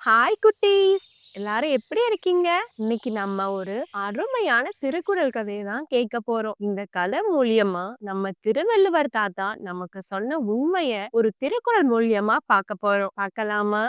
Hi குட்டீஸ்! எல்லாரும் எப்படி இருக்கீங்க? இன்னைக்கு நம்ம ஒரு அருமையான திருக்குறள் கதையை தான் கேட்க போறோம். இந்த கதை மூலியமா நம்ம திருவள்ளுவர் தாத்தா நமக்கு சொன்ன உண்மைய ஒரு திருக்குறள் மூலியமா பார்க்க போறோம். பார்க்கலாமா?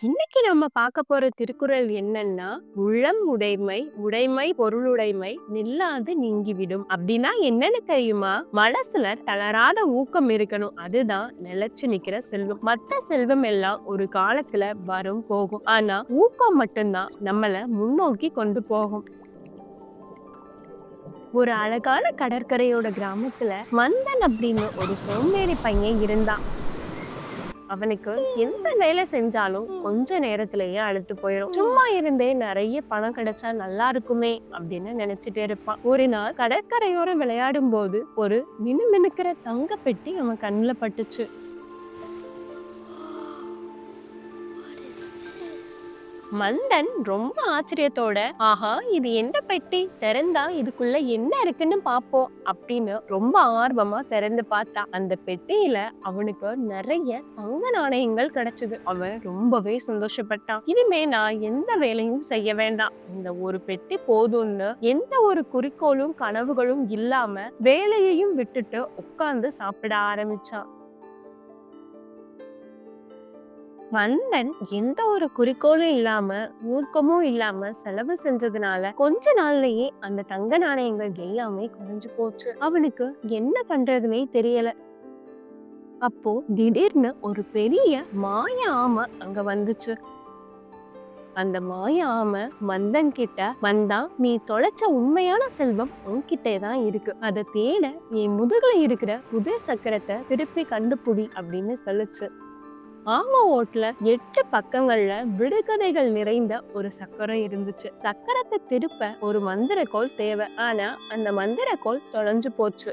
இன்னைக்கு நம்ம பார்க்க போற திருக்குறள் என்னன்னா, "உளம் உடைமை, உடைமை பொருளுடைமை நில்லாது நீங்கிவிடும்." அப்படின்னா என்னன்னு தெரியுமா? மனசுல தளராத ஊக்கம் இருக்கணும். அதுதான் நிலைச்சு நிக்கிற செல்வம். மத்த செல்வம் எல்லாம் ஒரு காலத்துல வரும் போகும். ஆனா ஊக்கம் மட்டும்தான் நம்மள முன்னோக்கி கொண்டு போகும். ஒரு அழகான கடற்கரையோட கிராமத்துல மந்தன் அப்படின்னு ஒரு சோம்பேறி பையன் இருந்தான். அவனுக்கு எந்த வேலை செஞ்சாலும் கொஞ்ச நேரத்திலேயே அழுத்து போயிடும். சும்மா இருந்தே நிறைய பணம் கிடைச்சா நல்லா இருக்குமே அப்படின்னு நினைச்சிட்டே இருப்பான். ஒரு நாள் கடற்கரையோரம் விளையாடும் போது ஒரு மினுமினுக்கிற தங்க பெட்டி அவன் கண்ணுல பட்டுச்சு. மந்தன் ரொம்ப ஆச்சரியத்தோட, ஆஹா இது என்ன பெட்டி, திறந்தா இதுக்குள்ள என்ன இருக்குன்னு பாப்போம் அப்படின்னு ரொம்ப ஆர்வமா திறந்து பார்த்தா. அந்த பெட்டியில அவனுக்கு நிறைய தங்க நாணயங்கள் கிடைச்சது. அவன் ரொம்பவே சந்தோஷப்பட்டான். இனிமே நான் எந்த வேலையும் செய்ய வேண்டாம், இந்த ஒரு பெட்டி போதும்னு எந்த ஒரு குறிக்கோளும் கனவுகளும் இல்லாம வேலையையும் விட்டுட்டு உட்கார்ந்து சாப்பிட ஆரம்பிச்சான். மந்தன் எந்த ஒரு குறிக்கோளும் இல்லாம ஊக்கமும் இல்லாம செலவு செஞ்சதுனால கொஞ்ச நாள்லயே அந்த தங்க நாணயங்கள் எல்லாமே குறைஞ்சு போச்சு. அவனுக்கு என்ன பண்றதுன்னே தெரியல. அப்போ திடீர்னு ஒரு பெரிய மாய ஆமை அங்க வந்துச்சு. அந்த மாய ஆமை மந்தன் கிட்ட வந்தா, "நீ தொலைச்ச உண்மையான செல்வம் உன்கிட்டே தான் இருக்கு. அதை தேட என் முதுகுல இருக்கிற குதிரை சக்கரத்தை திருப்பி கண்டுபிடி" அப்படின்னு சொல்லுச்சு. ஆமா, ஓட்டுல 8 பக்கங்கள்ல விடுகதைகள் நிறைந்த ஒரு சக்கரம் இருந்துச்சு. சக்கரத்தை திருப்ப ஒரு மந்திரக்கோள் தேவை. ஆனா அந்த மந்திரக்கோள் தொலைஞ்சு போச்சு.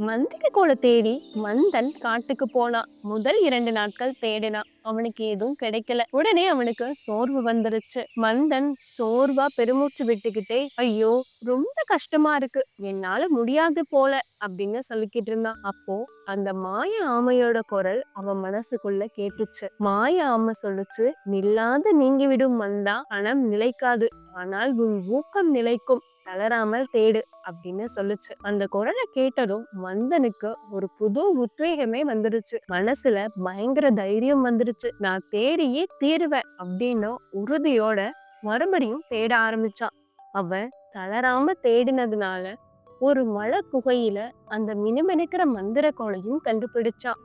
மந்திரக்கோளை தேடி மந்தன் காட்டுக்கு போனான். முதல் 2 நாட்கள் தேடினான். அவனுக்கு எதுவும் கிடைக்கல. உடனே அவனுக்கு சோர்வு வந்துருச்சு. மந்தன் சோர்வா பெருமூச்சு விட்டுக்கிட்டே, "ஐயோ ரொம்ப கஷ்டமா இருக்கு, என்னால முடியாது போல" அப்படின்னு சொல்லிக்கிட்டு இருந்தான். அப்போ அந்த மாய ஆமையோட குரல் அவன் மனசுக்குள்ள கேட்டுச்சு. மாய ஆமை சொல்லுச்சு, "நில்லாது நீங்கிவிடும் மந்தா, பணம் நிலைக்காது, ஆனால் உன் ஊக்கம் நிலைக்கும், தளராமல் தேடு" அப்படின்னு சொல்லுச்சு. அந்த குரலை கேட்டதும் மந்தனுக்கு ஒரு புது உத்வேகமே வந்துருச்சு. மனசுல பயங்கர தைரியம் வந்துருச்சு. நான் தேடியே தீருவேன் அப்படின்னு உறுதியோட மறுபடியும் தேட ஆரம்பிச்சான். அவன் தளராம தேடினதுனால ஒரு மலை குகையில அந்த மினுமினுக்கிற மந்திர கோளையும் கண்டுபிடிச்சான்.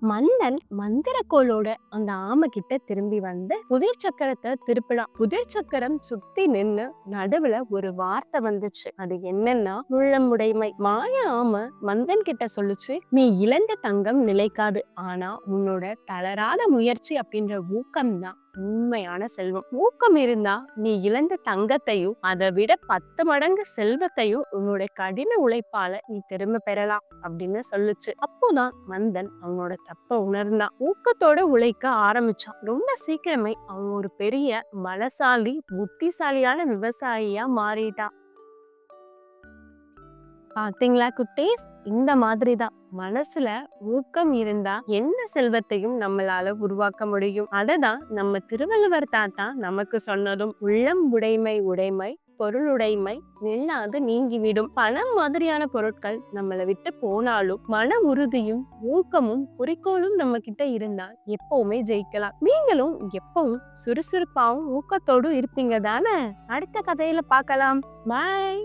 மன்னன் மந்திரக்கோளோட அந்த ஆமை கிட்ட திரும்பி வந்து புதிர் சக்கரத்தை திருப்பினான். புதிர் சக்கரம் சுத்தி நின்னு நடுவுல ஒரு வார்த்தை வந்துச்சு. அது என்னன்னா, உள்ளமுடைமை. மாய ஆமை மந்தன் கிட்ட சொல்லுச்சு, "நீ இழந்த தங்கம் நிலைக்காது, ஆனா உன்னோட தளராத முயற்சி அப்படின்ற ஊக்கம் தான் உண்மையான செல்வம். ஊக்கம் இருந்தா நீ இழந்த தங்கத்தையும் அதை விட 10 மடங்கு செல்வத்தையும் உன்னோட கடின உழைப்பால நீ திரும்ப பெறலாம்" அப்படின்னு சொல்லுச்சு. அப்போதான் மந்தன் அவனோட தப்ப உணர்ந்தான். ஊக்கத்தோட உழைக்க ஆரம்பிச்சான். ரொம்ப சீக்கிரமே அவன் ஒரு பெரிய பலசாலி புத்திசாலியான விவசாயியா மாறிட்டான். பாத்தீங்களா குட்டீஸ்? இந்த மாதிரிதான் மனசுல ஊக்கம் இருந்தா என்ன செல்வத்தையும் நம்மளால உருவாக்க முடியும். அததான் நம்ம திருவள்ளுவர் தாத்தா நமக்கு சொன்னதும், "உள்ளம் உடைமை, உடைமை பொருளுடைமை நில்லாது நீங்கிவிடும்." பணம் மாதிரியான பொருட்கள் நம்மளை விட்டு போனாலும் மன உறுதியும் ஊக்கமும் குறிக்கோளும் நம்ம கிட்ட இருந்தா எப்பவுமே ஜெயிக்கலாம். நீங்களும் எப்பவும் சுறுசுறுப்பாவும் ஊக்கத்தோடும் இருப்பீங்க தானே? அடுத்த கதையில பார்க்கலாம். பாய்.